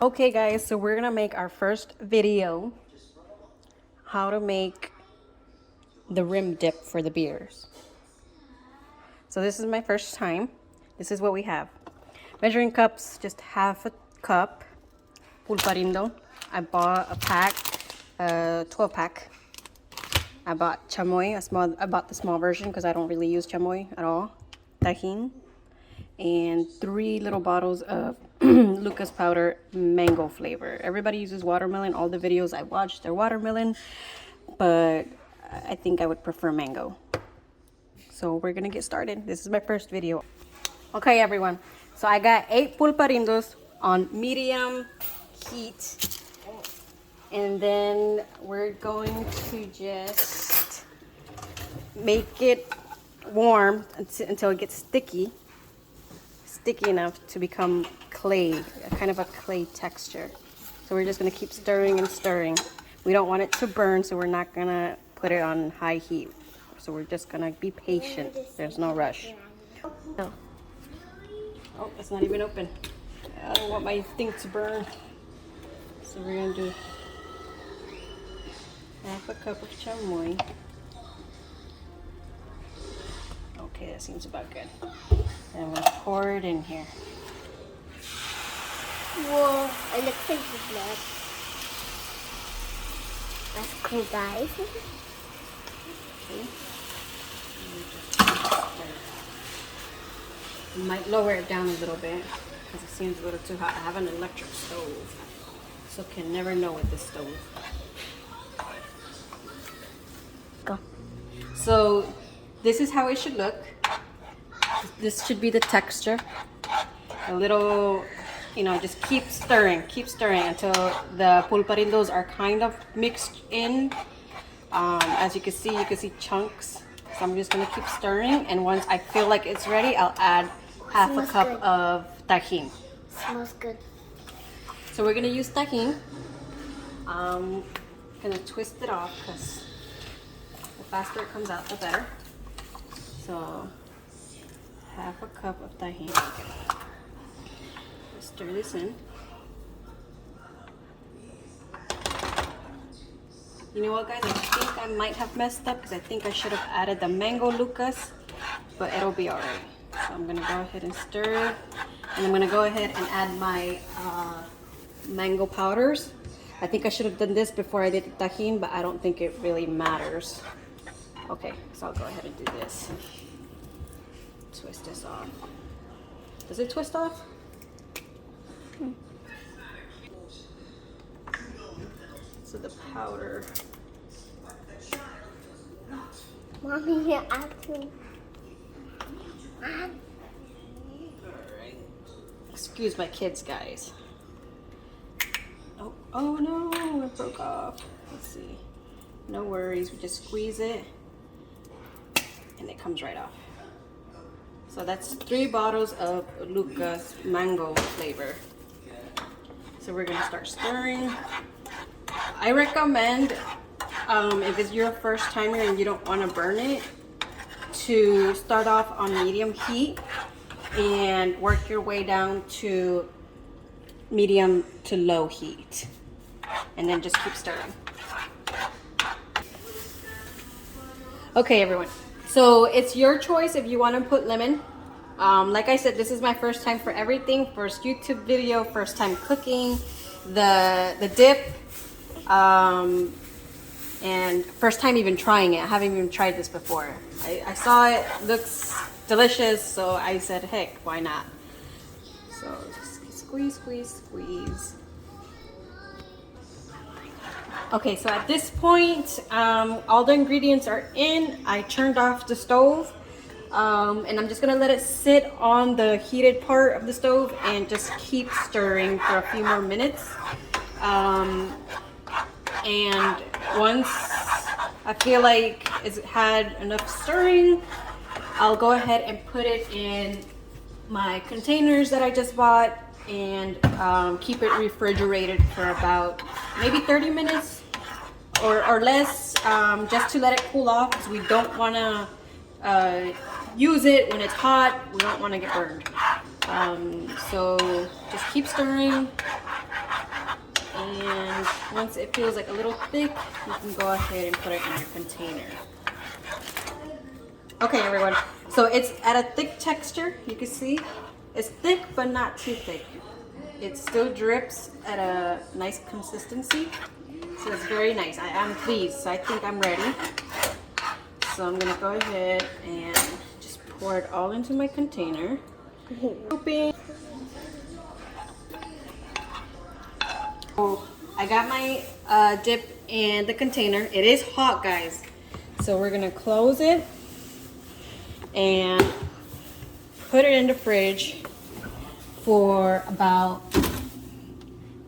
Okay guys, so we're gonna make our first video, how to make the rim dip for the beers. So this is my first time. This is what we have. Measuring cups, just half a cup. Pulparindo. I bought a pack, 12 pack. I bought chamoy, I bought the small version because I don't really use chamoy at all. Tajin. And 3 little bottles of Lucas powder mango flavor. Everybody uses watermelon. All the videos I watched, they're watermelon, but I think I would prefer mango. So we're gonna get started. This is my first video. Okay, everyone. So I got 8 pulparindos on medium heat. And then we're going to just make it warm until it gets sticky enough to become clay, kind of a clay texture. So we're just gonna keep stirring and stirring. We don't want it to burn, so we're not gonna put it on high heat. So we're just gonna be patient. There's no rush. No. Oh, it's not even open. I don't want my thing to burn. So we're gonna do half a cup of chamoy. Okay, that seems about good. And I'm gonna pour it in here. Whoa, it looks like blood. That's cool, guys. Okay. You might lower it down a little bit because it seems a little too hot. I have an electric stove, so can never know with this stove. Go. So this is how it should look. This should be the texture. A little, just keep stirring until the pulparindos are kind of mixed in. As you can see chunks. So I'm just gonna keep stirring, and once I feel like it's ready, I'll add half a cup of tajin. Smells good. So we're gonna use tajin. Gonna twist it off because the faster it comes out, the better. So half a cup of tajin. Stir this in. You know what, guys? I think I might have messed up because I think I should have added the mango Lucas, but it'll be alright. So I'm gonna go ahead and stir it, and I'm gonna go ahead and add my mango powders. I think I should have done this before I did the tajin, but I don't think it really matters. Okay, so I'll go ahead and do this. Twist this off. Does it twist off? So the powder. Mommy, you're acting. Alright. Excuse my kids, guys. Oh no, it broke off. Let's see. No worries, we just squeeze it and it comes right off. So that's 3 bottles of Lucas mango flavor. So we're gonna start stirring. I recommend, if it's your first timer and you don't want to burn it, to start off on medium heat and work your way down to medium to low heat, and then just keep stirring. Okay, everyone, so it's your choice if you want to put lemon. Like I said, this is my first time for everything. First YouTube video, first time cooking the dip, and first time even trying it. I haven't even tried this before. I saw it looks delicious, so I said, heck, why not? So just squeeze, squeeze, squeeze. Okay, so at this point, all the ingredients are in. I turned off the stove, and I'm just gonna let it sit on the heated part of the stove and just keep stirring for a few more minutes. And once I feel like it's had enough stirring, I'll go ahead and put it in my containers that I just bought and keep it refrigerated for about maybe 30 minutes or less, just to let it cool off, because we don't want to use it when it's hot. We don't want to get burned. So just keep stirring And once it feels like a little thick, you can go ahead and put it in your container. Okay, everyone. So it's at a thick texture. You can see it's thick, but not too thick. It still drips at a nice consistency. So it's very nice. I'm pleased. So I think I'm ready. So I'm gonna go ahead and just pour it all into my container. So I got my dip in the container. It is hot, guys. So we're gonna close it and put it in the fridge for about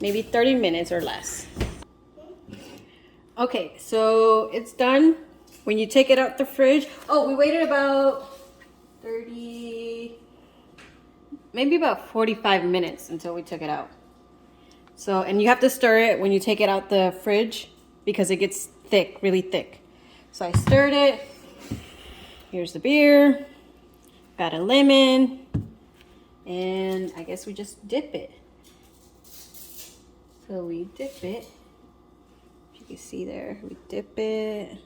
maybe 30 minutes or less. Okay, so it's done. When you take it out the fridge, oh, we waited about 30, maybe about 45 minutes until we took it out. So, and you have to stir it when you take it out the fridge because it gets thick, really thick. So I stirred it. Here's the beer. Got a lemon. And I guess we just dip it. So we dip it. You can see there, we dip it.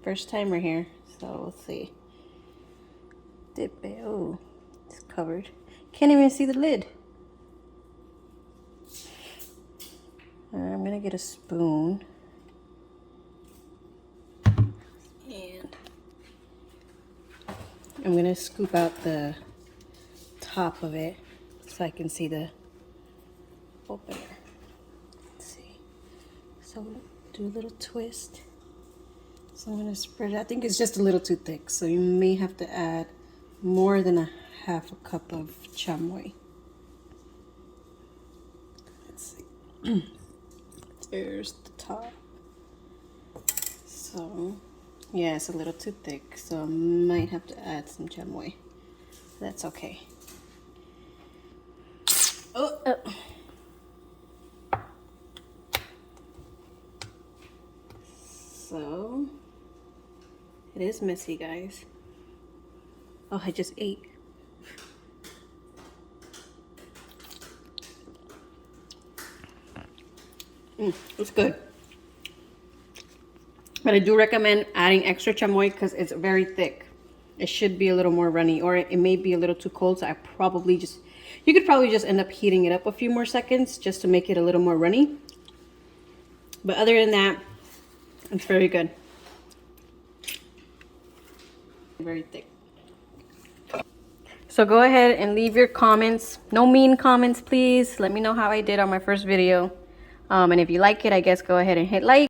First timer here, so we'll see. Dip it. Oh, it's covered. Can't even see the lid. I'm gonna get a spoon. And I'm gonna scoop out the top of it so I can see the opener. Let's see. So do a little twist. So I'm gonna spread it. I think it's just a little too thick, so you may have to add more than a half a cup of chamoy. Let's see. There's the top. So yeah, it's a little too thick, so I might have to add some chamoy. That's okay. Oh. So it is messy, guys. Oh, I just ate. It's good. But I do recommend adding extra chamoy because it's very thick. It should be a little more runny, or it may be a little too cold, so you could probably just end up heating it up a few more seconds just to make it a little more runny. But other than that, it's very good. Very thick. So go ahead and leave your comments. No mean comments, please. Let me know how I did on my first video. And if you like it, I guess go ahead and hit like.